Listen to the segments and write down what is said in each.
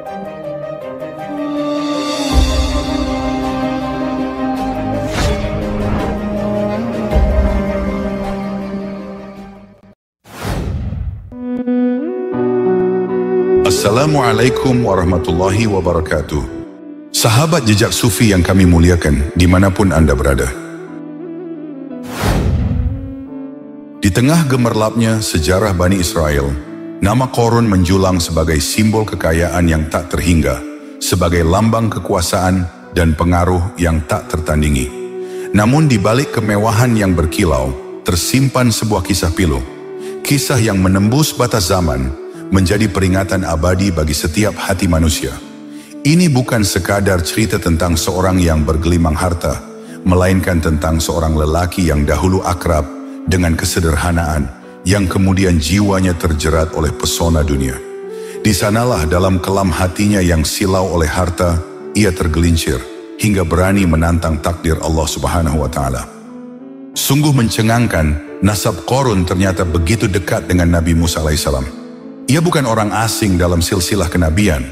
Assalamualaikum warahmatullahi wabarakatuh. Sahabat jejak sufi yang kami muliakan dimanapun Anda berada. Di tengah gemerlapnya sejarah Bani Israel, nama Qarun menjulang sebagai simbol kekayaan yang tak terhingga, sebagai lambang kekuasaan dan pengaruh yang tak tertandingi. Namun di balik kemewahan yang berkilau, tersimpan sebuah kisah pilu. Kisah yang menembus batas zaman, menjadi peringatan abadi bagi setiap hati manusia. Ini bukan sekadar cerita tentang seorang yang bergelimang harta, melainkan tentang seorang lelaki yang dahulu akrab dengan kesederhanaan, yang kemudian jiwanya terjerat oleh pesona dunia. Di sanalah dalam kelam hatinya yang silau oleh harta, ia tergelincir, hingga berani menantang takdir Allah Subhanahu wa Ta'ala. Sungguh mencengangkan, nasab Qarun ternyata begitu dekat dengan Nabi Musa alaihissalam. Ia bukan orang asing dalam silsilah kenabian.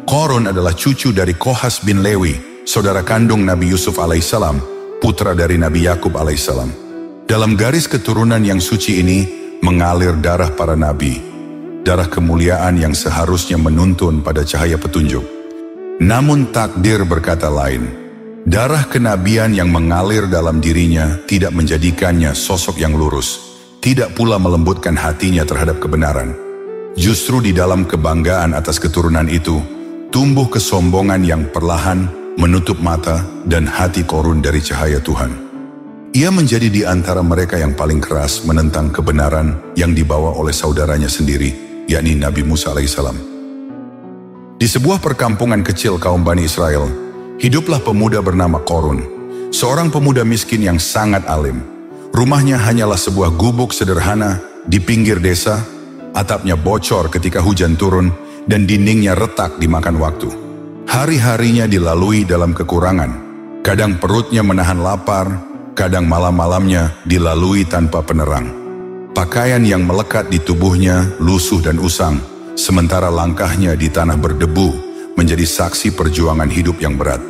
Qarun adalah cucu dari Kohas bin Lewi, saudara kandung Nabi Yusuf alaihissalam, putra dari Nabi Yakub alaihissalam. Dalam garis keturunan yang suci ini, mengalir darah para nabi, darah kemuliaan yang seharusnya menuntun pada cahaya petunjuk. Namun takdir berkata lain. Darah kenabian yang mengalir dalam dirinya tidak menjadikannya sosok yang lurus, tidak pula melembutkan hatinya terhadap kebenaran. Justru di dalam kebanggaan atas keturunan itu, tumbuh kesombongan yang perlahan menutup mata dan hati Qarun dari cahaya Tuhan. Ia menjadi di antara mereka yang paling keras menentang kebenaran yang dibawa oleh saudaranya sendiri, yakni Nabi Musa alaihissalam. Di sebuah perkampungan kecil kaum Bani Israel, hiduplah pemuda bernama Qarun, seorang pemuda miskin yang sangat alim. Rumahnya hanyalah sebuah gubuk sederhana di pinggir desa. Atapnya bocor ketika hujan turun dan dindingnya retak dimakan waktu. Hari-harinya dilalui dalam kekurangan. Kadang perutnya menahan lapar, kadang malam-malamnya dilalui tanpa penerang. Pakaian yang melekat di tubuhnya lusuh dan usang, sementara langkahnya di tanah berdebu menjadi saksi perjuangan hidup yang berat.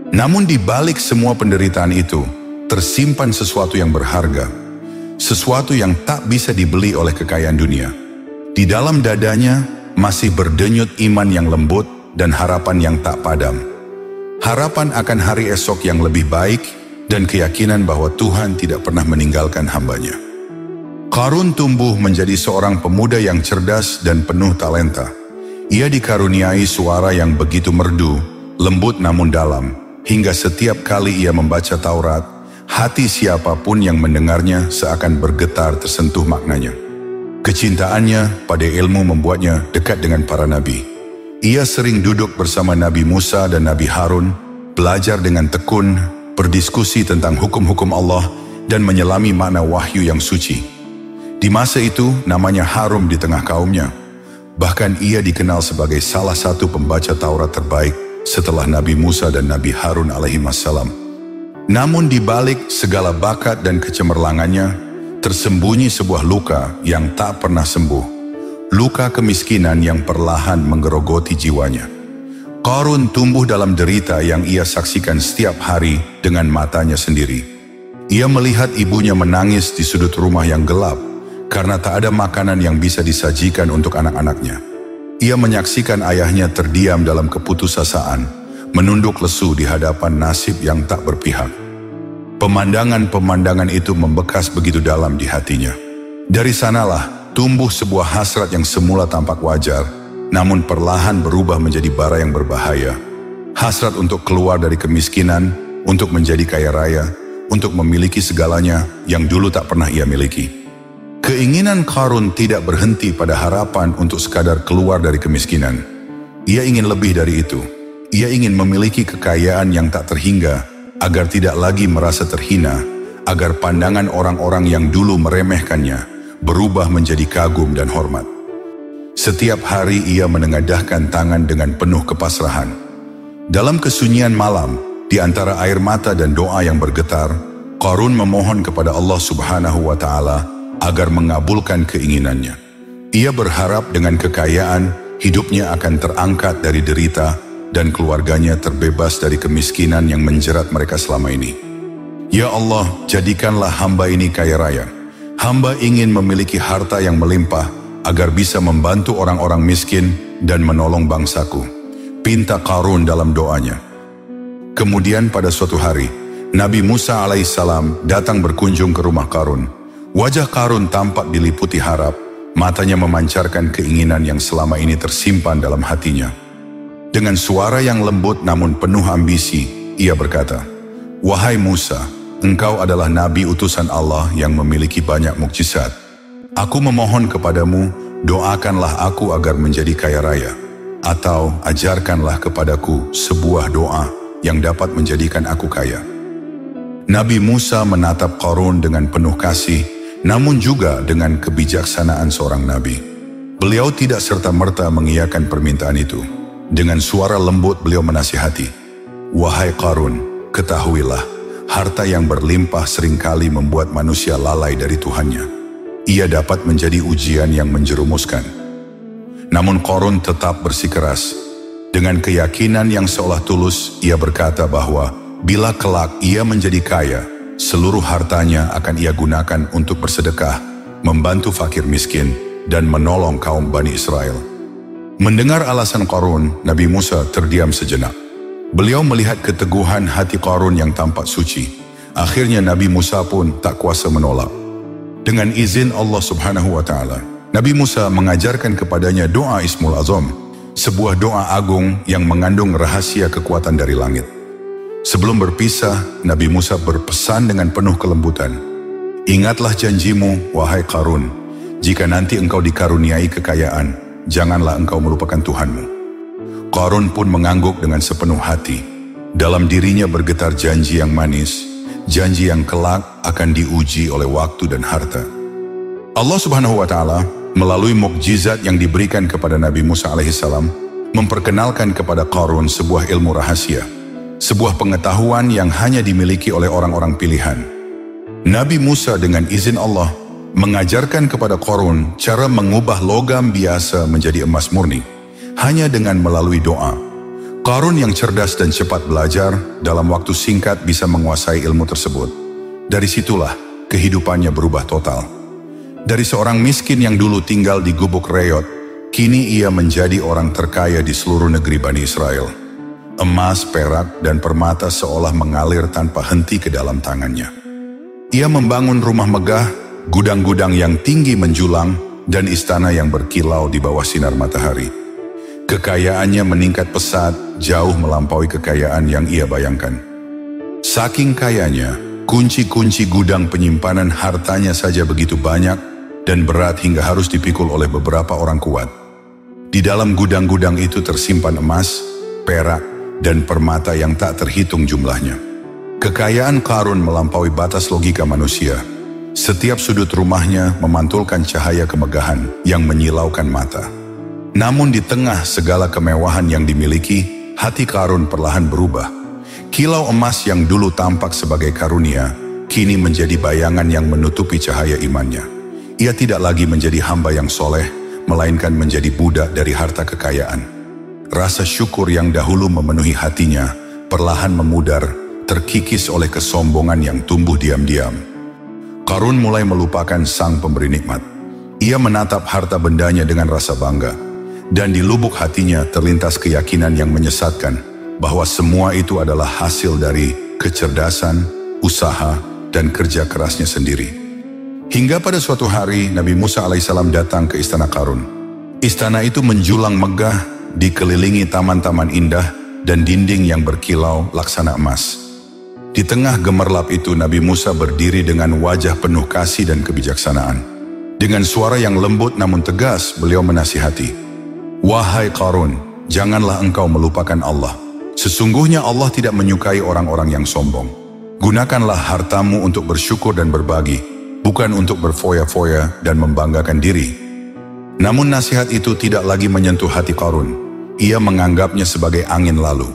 Namun di balik semua penderitaan itu, tersimpan sesuatu yang berharga, sesuatu yang tak bisa dibeli oleh kekayaan dunia. Di dalam dadanya masih berdenyut iman yang lembut dan harapan yang tak padam. Harapan akan hari esok yang lebih baik dan keyakinan bahwa Tuhan tidak pernah meninggalkan hambanya. Qarun tumbuh menjadi seorang pemuda yang cerdas dan penuh talenta. Ia dikaruniai suara yang begitu merdu, lembut namun dalam, hingga setiap kali ia membaca Taurat, hati siapapun yang mendengarnya seakan bergetar tersentuh maknanya. Kecintaannya pada ilmu membuatnya dekat dengan para nabi. Ia sering duduk bersama Nabi Musa dan Nabi Harun, belajar dengan tekun, berdiskusi tentang hukum-hukum Allah, dan menyelami makna wahyu yang suci. Di masa itu, namanya harum di tengah kaumnya. Bahkan ia dikenal sebagai salah satu pembaca Taurat terbaik setelah Nabi Musa dan Nabi Harun alaihissalam. Namun di balik segala bakat dan kecemerlangannya, tersembunyi sebuah luka yang tak pernah sembuh. Luka kemiskinan yang perlahan menggerogoti jiwanya. Qarun tumbuh dalam derita yang ia saksikan setiap hari dengan matanya sendiri. Ia melihat ibunya menangis di sudut rumah yang gelap karena tak ada makanan yang bisa disajikan untuk anak-anaknya. Ia menyaksikan ayahnya terdiam dalam keputusasaan, menunduk lesu di hadapan nasib yang tak berpihak. Pemandangan-pemandangan itu membekas begitu dalam di hatinya. Dari sanalah tumbuh sebuah hasrat yang semula tampak wajar, namun perlahan berubah menjadi bara yang berbahaya. Hasrat untuk keluar dari kemiskinan, untuk menjadi kaya raya, untuk memiliki segalanya yang dulu tak pernah ia miliki. Keinginan Qarun tidak berhenti pada harapan untuk sekadar keluar dari kemiskinan. Ia ingin lebih dari itu. Ia ingin memiliki kekayaan yang tak terhingga, agar tidak lagi merasa terhina, agar pandangan orang-orang yang dulu meremehkannya berubah menjadi kagum dan hormat. Setiap hari ia menengadahkan tangan dengan penuh kepasrahan. Dalam kesunyian malam, di antara air mata dan doa yang bergetar, Qarun memohon kepada Allah Subhanahu wa Ta'ala agar mengabulkan keinginannya. Ia berharap dengan kekayaan, hidupnya akan terangkat dari derita dan keluarganya terbebas dari kemiskinan yang menjerat mereka selama ini. Ya Allah, jadikanlah hamba ini kaya raya. Hamba ingin memiliki harta yang melimpah agar bisa membantu orang-orang miskin dan menolong bangsaku. Pinta Qarun dalam doanya. Kemudian pada suatu hari, Nabi Musa alaihissalam datang berkunjung ke rumah Qarun. Wajah Qarun tampak diliputi harap, matanya memancarkan keinginan yang selama ini tersimpan dalam hatinya. Dengan suara yang lembut namun penuh ambisi, ia berkata, "Wahai Musa, engkau adalah nabi utusan Allah yang memiliki banyak mukjizat. Aku memohon kepadamu, doakanlah aku agar menjadi kaya raya, atau ajarkanlah kepadaku sebuah doa yang dapat menjadikan aku kaya." Nabi Musa menatap Qarun dengan penuh kasih, namun juga dengan kebijaksanaan seorang nabi. Beliau tidak serta-merta mengiyakan permintaan itu. Dengan suara lembut beliau menasihati, "Wahai Qarun, ketahuilah, harta yang berlimpah seringkali membuat manusia lalai dari Tuhannya. Ia dapat menjadi ujian yang menjerumuskan." Namun Qarun tetap bersikeras. Dengan keyakinan yang seolah tulus, ia berkata bahwa bila kelak ia menjadi kaya, seluruh hartanya akan ia gunakan untuk bersedekah, membantu fakir miskin, dan menolong kaum Bani Israel. Mendengar alasan Qarun, Nabi Musa terdiam sejenak. Beliau melihat keteguhan hati Qarun yang tampak suci. Akhirnya Nabi Musa pun tak kuasa menolak. Dengan izin Allah Subhanahu wa Ta'ala, Nabi Musa mengajarkan kepadanya doa Ismul Azam, sebuah doa agung yang mengandung rahasia kekuatan dari langit. Sebelum berpisah, Nabi Musa berpesan dengan penuh kelembutan, "Ingatlah janjimu, wahai Qarun, jika nanti engkau dikaruniai kekayaan, janganlah engkau melupakan Tuhanmu." Qarun pun mengangguk dengan sepenuh hati. Dalam dirinya bergetar janji yang manis, janji yang kelak akan diuji oleh waktu dan harta. Allah Subhanahu wa Ta'ala melalui mukjizat yang diberikan kepada Nabi Musa alaihissalam memperkenalkan kepada Qarun sebuah ilmu rahasia, sebuah pengetahuan yang hanya dimiliki oleh orang-orang pilihan. Nabi Musa dengan izin Allah mengajarkan kepada Qarun cara mengubah logam biasa menjadi emas murni, hanya dengan melalui doa. Qarun yang cerdas dan cepat belajar, dalam waktu singkat bisa menguasai ilmu tersebut. Dari situlah kehidupannya berubah total. Dari seorang miskin yang dulu tinggal di gubuk reyot, kini ia menjadi orang terkaya di seluruh negeri Bani Israel. Emas, perak, dan permata seolah mengalir tanpa henti ke dalam tangannya. Ia membangun rumah megah, gudang-gudang yang tinggi menjulang, dan istana yang berkilau di bawah sinar matahari. Kekayaannya meningkat pesat, jauh melampaui kekayaan yang ia bayangkan. Saking kayanya, kunci-kunci gudang penyimpanan hartanya saja begitu banyak dan berat hingga harus dipikul oleh beberapa orang kuat. Di dalam gudang-gudang itu tersimpan emas, perak, dan permata yang tak terhitung jumlahnya. Kekayaan Qarun melampaui batas logika manusia. Setiap sudut rumahnya memantulkan cahaya kemegahan yang menyilaukan mata. Namun di tengah segala kemewahan yang dimiliki, hati Qarun perlahan berubah. Kilau emas yang dulu tampak sebagai karunia, kini menjadi bayangan yang menutupi cahaya imannya. Ia tidak lagi menjadi hamba yang soleh, melainkan menjadi budak dari harta kekayaan. Rasa syukur yang dahulu memenuhi hatinya perlahan memudar, terkikis oleh kesombongan yang tumbuh diam-diam. Qarun mulai melupakan sang pemberi nikmat. Ia menatap harta bendanya dengan rasa bangga, dan di lubuk hatinya terlintas keyakinan yang menyesatkan bahwa semua itu adalah hasil dari kecerdasan, usaha, dan kerja kerasnya sendiri. Hingga pada suatu hari Nabi Musa alaihissalam datang ke istana Qarun. Istana itu menjulang megah, dikelilingi taman-taman indah dan dinding yang berkilau laksana emas. Di tengah gemerlap itu Nabi Musa berdiri dengan wajah penuh kasih dan kebijaksanaan. Dengan suara yang lembut namun tegas, beliau menasihati, "Wahai Qarun, janganlah engkau melupakan Allah. Sesungguhnya Allah tidak menyukai orang-orang yang sombong. Gunakanlah hartamu untuk bersyukur dan berbagi, bukan untuk berfoya-foya dan membanggakan diri." Namun nasihat itu tidak lagi menyentuh hati Qarun. Ia menganggapnya sebagai angin lalu.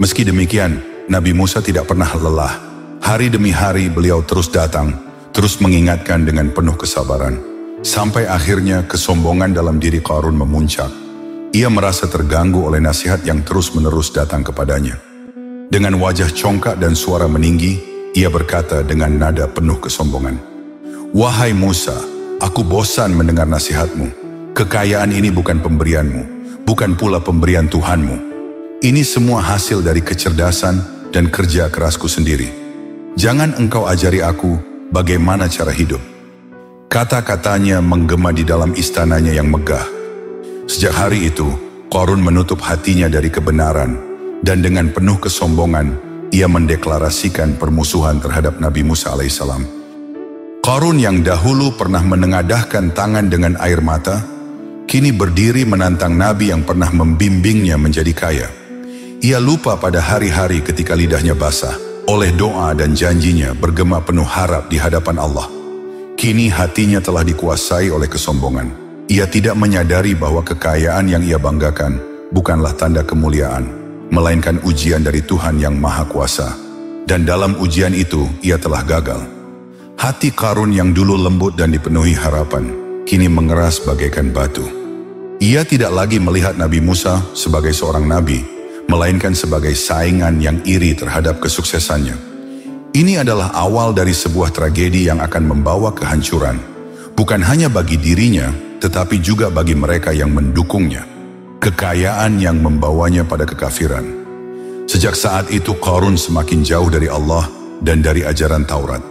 Meski demikian, Nabi Musa tidak pernah lelah. Hari demi hari beliau terus datang, terus mengingatkan dengan penuh kesabaran. Sampai akhirnya kesombongan dalam diri Qarun memuncak. Ia merasa terganggu oleh nasihat yang terus-menerus datang kepadanya. Dengan wajah congkak dan suara meninggi, ia berkata dengan nada penuh kesombongan, "Wahai Musa, aku bosan mendengar nasihatmu. Kekayaan ini bukan pemberianmu, bukan pula pemberian Tuhanmu. Ini semua hasil dari kecerdasan dan kerja kerasku sendiri. Jangan engkau ajari aku bagaimana cara hidup." Kata-katanya menggema di dalam istananya yang megah. Sejak hari itu, Qarun menutup hatinya dari kebenaran, dan dengan penuh kesombongan, ia mendeklarasikan permusuhan terhadap Nabi Musa alaihissalam. Qarun yang dahulu pernah menengadahkan tangan dengan air mata, kini berdiri menantang Nabi yang pernah membimbingnya menjadi kaya. Ia lupa pada hari-hari ketika lidahnya basah, oleh doa dan janjinya bergema penuh harap di hadapan Allah. Kini hatinya telah dikuasai oleh kesombongan. Ia tidak menyadari bahwa kekayaan yang ia banggakan bukanlah tanda kemuliaan, melainkan ujian dari Tuhan yang Maha Kuasa. Dan dalam ujian itu, ia telah gagal. Hati Qarun yang dulu lembut dan dipenuhi harapan, kini mengeras bagaikan batu. Ia tidak lagi melihat Nabi Musa sebagai seorang nabi, melainkan sebagai saingan yang iri terhadap kesuksesannya. Ini adalah awal dari sebuah tragedi yang akan membawa kehancuran, bukan hanya bagi dirinya, tetapi juga bagi mereka yang mendukungnya. Kekayaan yang membawanya pada kekafiran. Sejak saat itu Qarun semakin jauh dari Allah dan dari ajaran Taurat.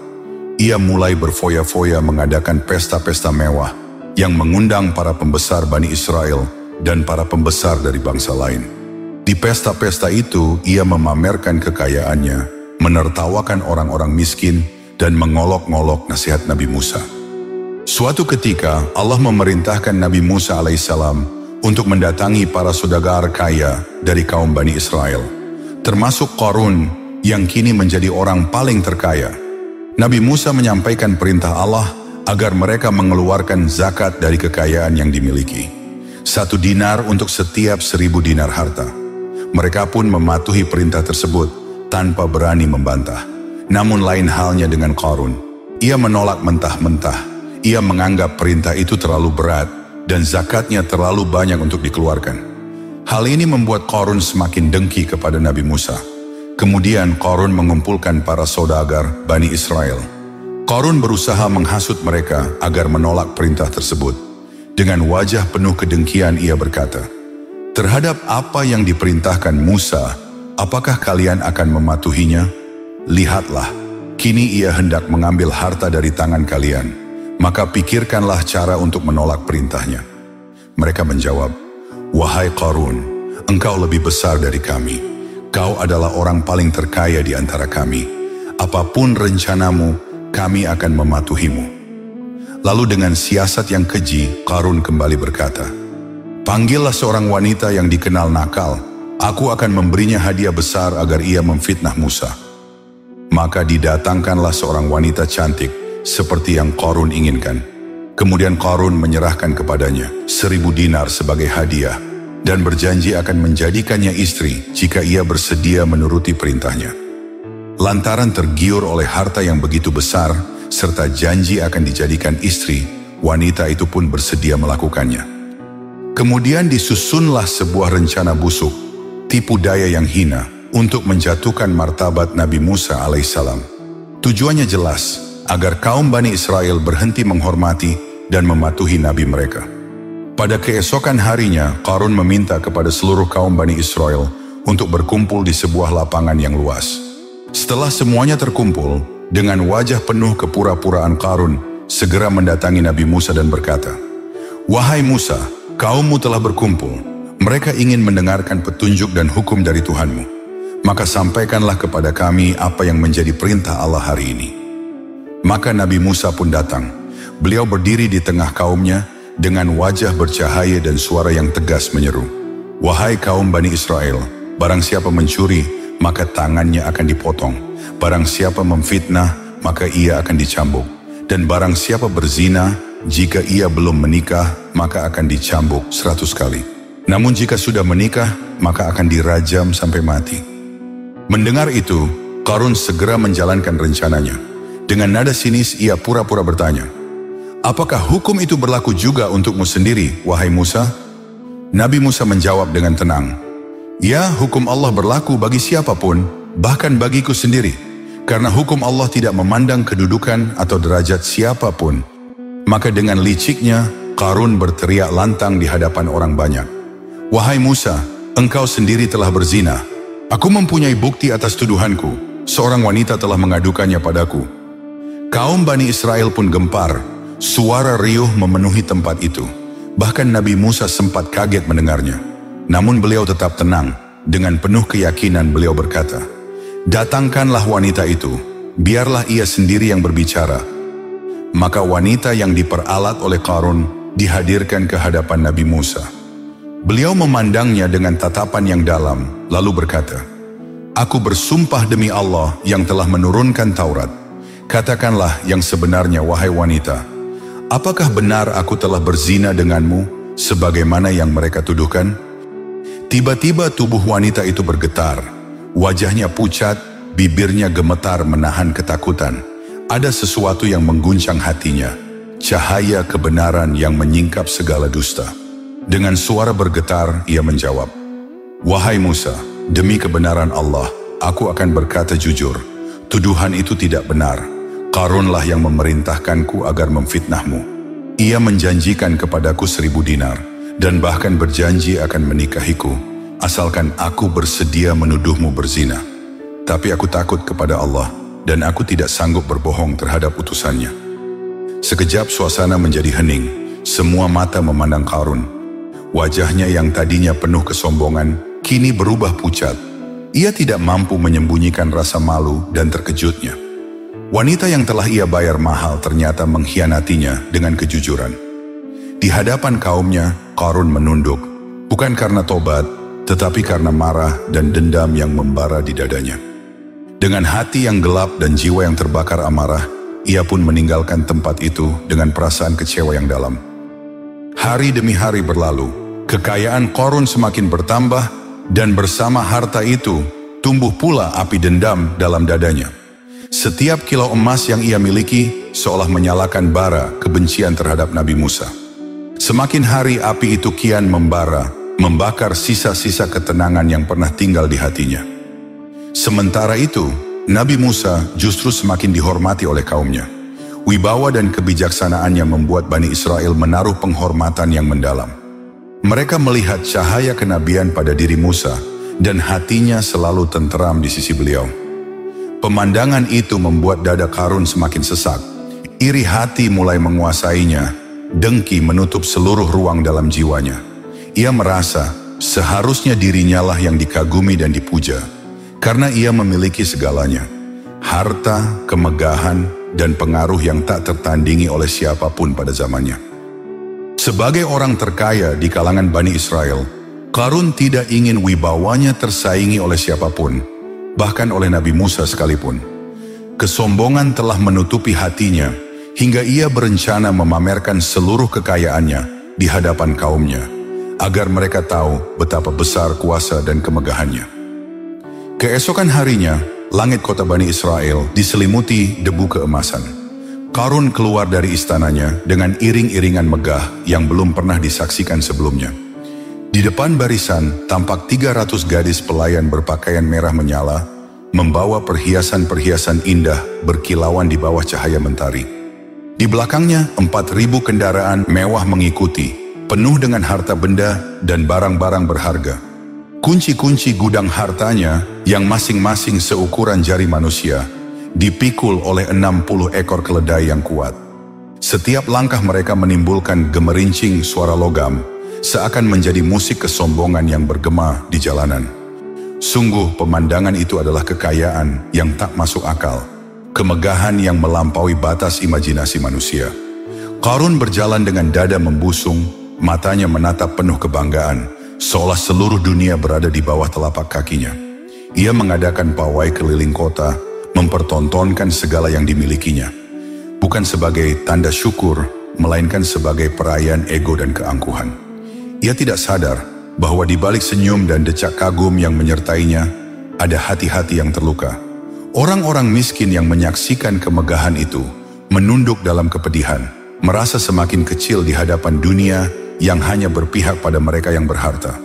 Ia mulai berfoya-foya mengadakan pesta-pesta mewah yang mengundang para pembesar Bani Israel dan para pembesar dari bangsa lain. Di pesta-pesta itu ia memamerkan kekayaannya, menertawakan orang-orang miskin, dan mengolok-ngolok nasihat Nabi Musa. Suatu ketika Allah memerintahkan Nabi Musa alaihissalam untuk mendatangi para saudagar kaya dari kaum Bani Israel, termasuk Qarun yang kini menjadi orang paling terkaya. Nabi Musa menyampaikan perintah Allah agar mereka mengeluarkan zakat dari kekayaan yang dimiliki. 1 dinar untuk setiap 1000 dinar harta. Mereka pun mematuhi perintah tersebut tanpa berani membantah. Namun lain halnya dengan Qarun. Ia menolak mentah-mentah. Ia menganggap perintah itu terlalu berat dan zakatnya terlalu banyak untuk dikeluarkan. Hal ini membuat Qarun semakin dengki kepada Nabi Musa. Kemudian Qarun mengumpulkan para saudagar Bani Israel. Qarun berusaha menghasut mereka agar menolak perintah tersebut. Dengan wajah penuh kedengkian ia berkata, "Terhadap apa yang diperintahkan Musa, apakah kalian akan mematuhinya? Lihatlah, kini ia hendak mengambil harta dari tangan kalian. Maka pikirkanlah cara untuk menolak perintahnya." Mereka menjawab, "Wahai Qarun, engkau lebih besar dari kami. Kau adalah orang paling terkaya di antara kami. Apapun rencanamu, kami akan mematuhimu." Lalu dengan siasat yang keji, Qarun kembali berkata, "Panggillah seorang wanita yang dikenal nakal. Aku akan memberinya hadiah besar agar ia memfitnah Musa." Maka didatangkanlah seorang wanita cantik, seperti yang Qarun inginkan. Kemudian Qarun menyerahkan kepadanya 1000 dinar sebagai hadiah dan berjanji akan menjadikannya istri jika ia bersedia menuruti perintahnya. Lantaran tergiur oleh harta yang begitu besar serta janji akan dijadikan istri, wanita itu pun bersedia melakukannya. Kemudian disusunlah sebuah rencana busuk, tipu daya yang hina untuk menjatuhkan martabat Nabi Musa alaihissalam. Tujuannya jelas, agar kaum Bani Israel berhenti menghormati dan mematuhi nabi mereka. Pada keesokan harinya, Qarun meminta kepada seluruh kaum Bani Israel untuk berkumpul di sebuah lapangan yang luas. Setelah semuanya terkumpul, dengan wajah penuh kepura-puraan Qarun segera mendatangi Nabi Musa dan berkata, "Wahai Musa, kaummu telah berkumpul. Mereka ingin mendengarkan petunjuk dan hukum dari Tuhanmu. Maka sampaikanlah kepada kami apa yang menjadi perintah Allah hari ini." Maka Nabi Musa pun datang. Beliau berdiri di tengah kaumnya dengan wajah bercahaya dan suara yang tegas menyeru, "Wahai kaum Bani Israel, barang siapa mencuri, maka tangannya akan dipotong. Barang siapa memfitnah, maka ia akan dicambuk. Dan barang siapa berzina, jika ia belum menikah, maka akan dicambuk 100 kali. Namun jika sudah menikah, maka akan dirajam sampai mati." Mendengar itu, Qarun segera menjalankan rencananya. Dengan nada sinis ia pura-pura bertanya, "Apakah hukum itu berlaku juga untukmu sendiri, wahai Musa?" Nabi Musa menjawab dengan tenang, "Ya, hukum Allah berlaku bagi siapapun, bahkan bagiku sendiri, karena hukum Allah tidak memandang kedudukan atau derajat siapapun." Maka dengan liciknya, Qarun berteriak lantang di hadapan orang banyak, "Wahai Musa, engkau sendiri telah berzina. Aku mempunyai bukti atas tuduhanku. Seorang wanita telah mengadukannya padaku." Kaum Bani Israel pun gempar. Suara riuh memenuhi tempat itu. Bahkan Nabi Musa sempat kaget mendengarnya. Namun beliau tetap tenang. Dengan penuh keyakinan beliau berkata, "Datangkanlah wanita itu, biarlah ia sendiri yang berbicara." Maka wanita yang diperalat oleh Qarun dihadirkan ke hadapan Nabi Musa. Beliau memandangnya dengan tatapan yang dalam, lalu berkata, "Aku bersumpah demi Allah yang telah menurunkan Taurat. Katakanlah yang sebenarnya, wahai wanita. Apakah benar aku telah berzina denganmu, sebagaimana yang mereka tuduhkan?" Tiba-tiba tubuh wanita itu bergetar. Wajahnya pucat, bibirnya gemetar menahan ketakutan. Ada sesuatu yang mengguncang hatinya. Cahaya kebenaran yang menyingkap segala dusta. Dengan suara bergetar, ia menjawab, "Wahai Musa, demi kebenaran Allah, aku akan berkata jujur. Tuduhan itu tidak benar. Qarunlah yang memerintahkanku agar memfitnahmu. Ia menjanjikan kepadaku 1000 dinar, dan bahkan berjanji akan menikahiku, asalkan aku bersedia menuduhmu berzina. Tapi aku takut kepada Allah, dan aku tidak sanggup berbohong terhadap utusannya." Sekejap suasana menjadi hening. Semua mata memandang Qarun. Wajahnya yang tadinya penuh kesombongan, kini berubah pucat. Ia tidak mampu menyembunyikan rasa malu dan terkejutnya. Wanita yang telah ia bayar mahal ternyata mengkhianatinya dengan kejujuran. Di hadapan kaumnya, Qarun menunduk, bukan karena tobat, tetapi karena marah dan dendam yang membara di dadanya. Dengan hati yang gelap dan jiwa yang terbakar amarah, ia pun meninggalkan tempat itu dengan perasaan kecewa yang dalam. Hari demi hari berlalu, kekayaan Qarun semakin bertambah, dan bersama harta itu, tumbuh pula api dendam dalam dadanya. Setiap kilo emas yang ia miliki seolah menyalakan bara kebencian terhadap Nabi Musa. Semakin hari api itu kian membara, membakar sisa-sisa ketenangan yang pernah tinggal di hatinya. Sementara itu, Nabi Musa justru semakin dihormati oleh kaumnya. Wibawa dan kebijaksanaannya membuat Bani Israel menaruh penghormatan yang mendalam. Mereka melihat cahaya kenabian pada diri Musa, dan hatinya selalu tenteram di sisi beliau. Pemandangan itu membuat dada Qarun semakin sesak. Iri hati mulai menguasainya, dengki menutup seluruh ruang dalam jiwanya. Ia merasa seharusnya dirinya lah yang dikagumi dan dipuja, karena ia memiliki segalanya. Harta, kemegahan, dan pengaruh yang tak tertandingi oleh siapapun pada zamannya. Sebagai orang terkaya di kalangan Bani Israel, Qarun tidak ingin wibawanya tersaingi oleh siapapun, bahkan oleh Nabi Musa sekalipun. Kesombongan telah menutupi hatinya, hingga ia berencana memamerkan seluruh kekayaannya di hadapan kaumnya, agar mereka tahu betapa besar kuasa dan kemegahannya. Keesokan harinya, langit kota Bani Israel diselimuti debu keemasan. Qarun keluar dari istananya dengan iring-iringan megah yang belum pernah disaksikan sebelumnya. Di depan barisan tampak 300 gadis pelayan berpakaian merah menyala, membawa perhiasan-perhiasan indah berkilauan di bawah cahaya mentari. Di belakangnya 4.000 kendaraan mewah mengikuti, penuh dengan harta benda dan barang-barang berharga. Kunci-kunci gudang hartanya yang masing-masing seukuran jari manusia, dipikul oleh 60 ekor keledai yang kuat. Setiap langkah mereka menimbulkan gemerincing suara logam, seakan menjadi musik kesombongan yang bergema di jalanan. Sungguh pemandangan itu adalah kekayaan yang tak masuk akal, kemegahan yang melampaui batas imajinasi manusia. Qarun berjalan dengan dada membusung, matanya menatap penuh kebanggaan, seolah seluruh dunia berada di bawah telapak kakinya. Ia mengadakan pawai keliling kota, mempertontonkan segala yang dimilikinya, bukan sebagai tanda syukur, melainkan sebagai perayaan ego dan keangkuhan. Ia tidak sadar bahwa di balik senyum dan decak kagum yang menyertainya, ada hati-hati yang terluka. Orang-orang miskin yang menyaksikan kemegahan itu menunduk dalam kepedihan, merasa semakin kecil di hadapan dunia yang hanya berpihak pada mereka yang berharta.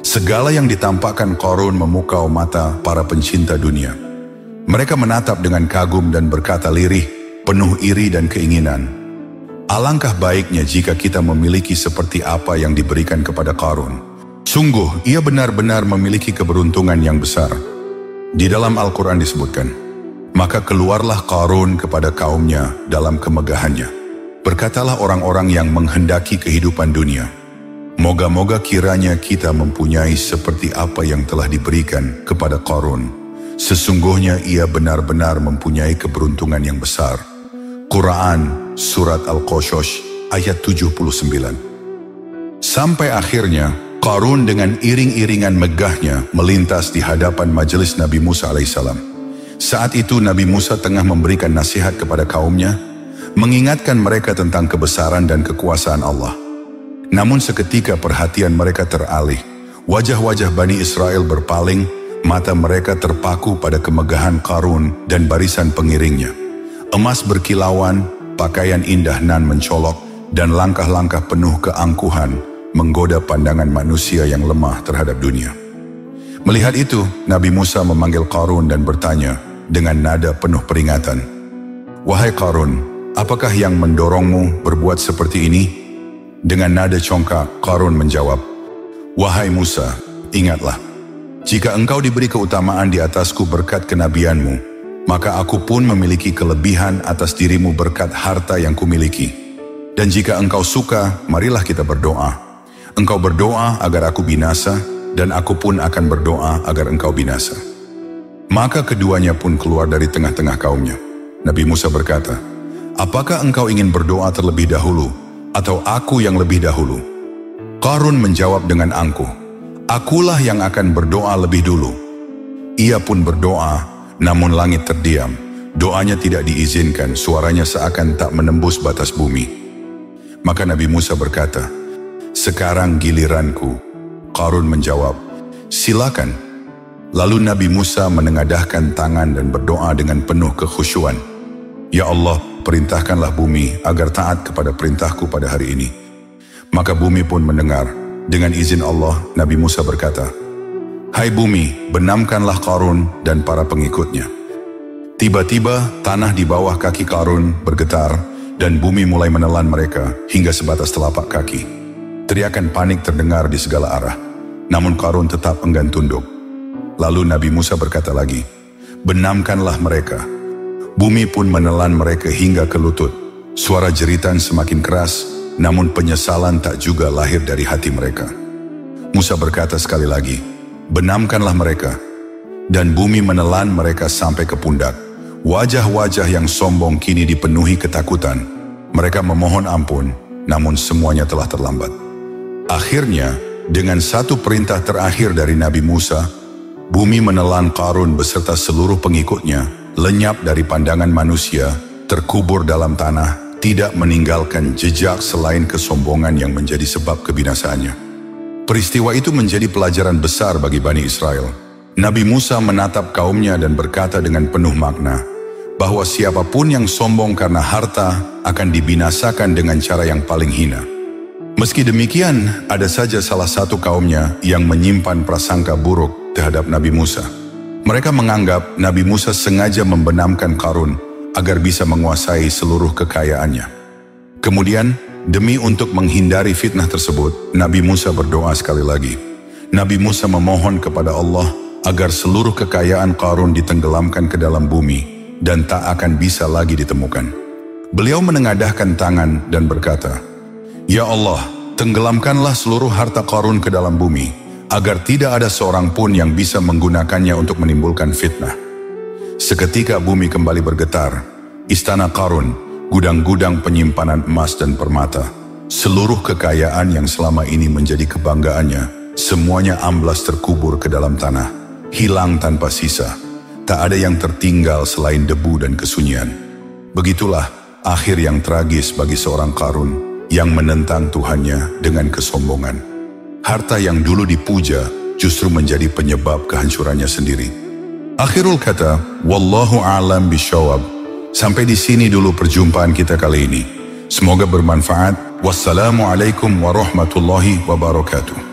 Segala yang ditampakkan Qarun memukau mata para pencinta dunia. Mereka menatap dengan kagum dan berkata lirih, penuh iri dan keinginan. Alangkah baiknya jika kita memiliki seperti apa yang diberikan kepada Qarun. Sungguh, ia benar-benar memiliki keberuntungan yang besar. Di dalam Al-Quran disebutkan, maka keluarlah Qarun kepada kaumnya dalam kemegahannya. Berkatalah orang-orang yang menghendaki kehidupan dunia, moga-moga kiranya kita mempunyai seperti apa yang telah diberikan kepada Qarun. Sesungguhnya ia benar-benar mempunyai keberuntungan yang besar. Quran, Surat Al-Qasas, ayat 79. Sampai akhirnya, Qarun dengan iring-iringan megahnya melintas di hadapan majelis Nabi Musa alaihissalam. Saat itu Nabi Musa tengah memberikan nasihat kepada kaumnya, mengingatkan mereka tentang kebesaran dan kekuasaan Allah. Namun seketika perhatian mereka teralih, wajah-wajah Bani Israel berpaling, mata mereka terpaku pada kemegahan Qarun dan barisan pengiringnya. Emas berkilauan, pakaian indah nan mencolok, dan langkah-langkah penuh keangkuhan menggoda pandangan manusia yang lemah terhadap dunia. Melihat itu, Nabi Musa memanggil Qarun dan bertanya dengan nada penuh peringatan, "Wahai Qarun, apakah yang mendorongmu berbuat seperti ini?" Dengan nada congkak, Qarun menjawab, "Wahai Musa, ingatlah, jika engkau diberi keutamaan di atasku berkat kenabianmu, maka aku pun memiliki kelebihan atas dirimu berkat harta yang kumiliki. Dan jika engkau suka, marilah kita berdoa. Engkau berdoa agar aku binasa, dan aku pun akan berdoa agar engkau binasa." Maka keduanya pun keluar dari tengah-tengah kaumnya. Nabi Musa berkata, "Apakah engkau ingin berdoa terlebih dahulu, atau aku yang lebih dahulu?" Qarun menjawab dengan angkuh, "Akulah yang akan berdoa lebih dulu." Ia pun berdoa, namun langit terdiam. Doanya tidak diizinkan, suaranya seakan tak menembus batas bumi. Maka Nabi Musa berkata, "Sekarang giliranku." Qarun menjawab, "Silakan." Lalu Nabi Musa menengadahkan tangan dan berdoa dengan penuh kekhusyuan, "Ya Allah, perintahkanlah bumi agar taat kepada perintahku pada hari ini." Maka bumi pun mendengar. Dengan izin Allah, Nabi Musa berkata, "Hai bumi, benamkanlah Qarun dan para pengikutnya." Tiba-tiba tanah di bawah kaki Qarun bergetar dan bumi mulai menelan mereka hingga sebatas telapak kaki. Teriakan panik terdengar di segala arah, namun Qarun tetap enggan tunduk. Lalu Nabi Musa berkata lagi, "Benamkanlah mereka." Bumi pun menelan mereka hingga ke lutut. Suara jeritan semakin keras, namun penyesalan tak juga lahir dari hati mereka. Musa berkata sekali lagi, "Benamkanlah mereka." Dan bumi menelan mereka sampai ke pundak. Wajah-wajah yang sombong kini dipenuhi ketakutan. Mereka memohon ampun, namun semuanya telah terlambat. Akhirnya, dengan satu perintah terakhir dari Nabi Musa, bumi menelan Qarun beserta seluruh pengikutnya, lenyap dari pandangan manusia, terkubur dalam tanah, tidak meninggalkan jejak selain kesombongan yang menjadi sebab kebinasaannya. Peristiwa itu menjadi pelajaran besar bagi Bani Israel. Nabi Musa menatap kaumnya dan berkata dengan penuh makna, bahwa siapapun yang sombong karena harta akan dibinasakan dengan cara yang paling hina. Meski demikian, ada saja salah satu kaumnya yang menyimpan prasangka buruk terhadap Nabi Musa. Mereka menganggap Nabi Musa sengaja membenamkan Qarun agar bisa menguasai seluruh kekayaannya. Kemudian, demi untuk menghindari fitnah tersebut, Nabi Musa berdoa sekali lagi. Nabi Musa memohon kepada Allah agar seluruh kekayaan Qarun ditenggelamkan ke dalam bumi dan tak akan bisa lagi ditemukan. Beliau menengadahkan tangan dan berkata, "Ya Allah, tenggelamkanlah seluruh harta Qarun ke dalam bumi, agar tidak ada seorang pun yang bisa menggunakannya untuk menimbulkan fitnah." Seketika bumi kembali bergetar. Istana Qarun, gudang-gudang penyimpanan emas dan permata, seluruh kekayaan yang selama ini menjadi kebanggaannya, semuanya amblas terkubur ke dalam tanah, hilang tanpa sisa. Tak ada yang tertinggal selain debu dan kesunyian. Begitulah akhir yang tragis bagi seorang Qarun yang menentang Tuhannya dengan kesombongan. Harta yang dulu dipuja justru menjadi penyebab kehancurannya sendiri. Akhirul kata, wallahu a'lam bishawab. Sampai di sini dulu perjumpaan kita kali ini. Semoga bermanfaat. Wassalamualaikum warahmatullahi wabarakatuh.